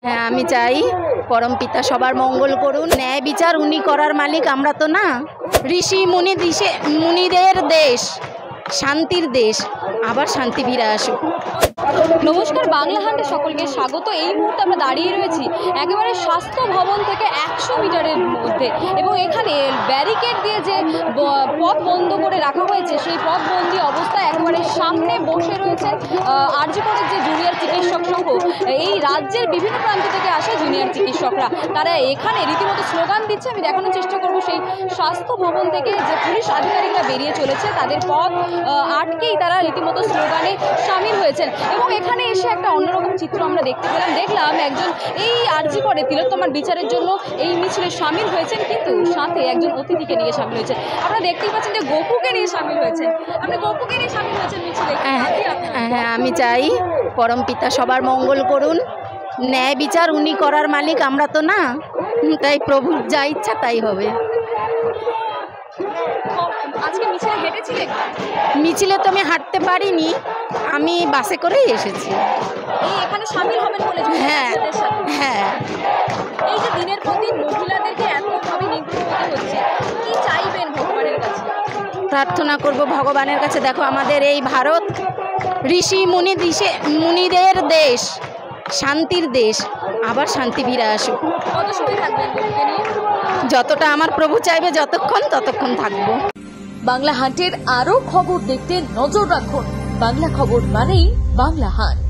হ্যাঁ, আমি চাই পরম পিতা সবার মঙ্গল করুন। ন্যায় বিচার উনি করার মালিক, আমরা তো না। ঋষি মুনিদের দেশ, শান্তির দেশ, আবার শান্তি ফিরে আসুক। নমস্কার, বাংলা হান্টে সকলকে স্বাগত। এই মুহূর্তে আমরা দাঁড়িয়ে রয়েছি একেবারে স্বাস্থ্য ভবন থেকে 100 মিটারের মধ্যে, এবং এখানে ব্যারিকেড দিয়ে যে পথ বন্ধ করে রাখা হয়েছে সেই পথ বন্দি অবস্থায় একেবারে সামনে বসে রয়েছে আরজি করের যে জুনিয়র চিকিৎসক সহ এই রাজ্যের বিভিন্ন প্রান্ত থেকে আসা জুনিয়র চিকিৎসকরা। তারা এখানে রীতিমতো স্লোগান দিচ্ছে। আমি দেখানোর চেষ্টা করব সেই স্বাস্থ্য ভবন থেকে যে পুলিশ আধিকারিকরা বেরিয়ে চলেছে তাদের পথ আটকেই তারা রীতিমতো স্লোগানে সামিল হয়েছেন। এবং এখানে এসে একটা অন্যরকম চিত্র আমরা দেখলাম একজন এই আরজি করে তিলোত্তমার বিচারের জন্য এই মিছিলে সামিল হয়েছেন, কিন্তু সাথে একজন অতিথিকে নিয়ে সামিল হয়েছেন। আপনারা দেখতেই পাচ্ছেন যে গোপুকে নিয়ে সামিল হয়েছেন। আপনি গোপুকে নিয়ে সামিল হয়েছেন মিছিলে। হ্যাঁ, আমি চাই পরম পিতা সবার মঙ্গল করুন। ন্যায় বিচার উনি করার মালিক, আমরা তো না। তাই প্রভুর যা ইচ্ছা তাই হবে। আজকে মিছিলে হেঁটেছিলেন? মিছিলে তো আমি হাঁটতে পারিনি, আমি বাসে করেই এসেছি। এই এখানে সামিল হবেন বলে? হ্যাঁ হ্যাঁ। এই যে দিনের পর দিন মহিলাদেরকে এতভাবে নিগ্রহ হচ্ছে, কি চাইবেন ভগবানের কাছে? প্রার্থনা করব ভগবানের কাছে। দেখো, আমাদের এই ভারত ঋষি মুনিদের দেশ, শান্তির দেশ, আবার শান্তি ফিরে আসুক। কত সময় থাকবেন গোপুকে নিয়ে? যতটা আমার প্রভু চাইবে ততক্ষণ থাকবো। বাংলা হান্টের আরও খবর দেখতে নজর রাখুন। বাংলা খবর মানেই বাংলা হান্ট।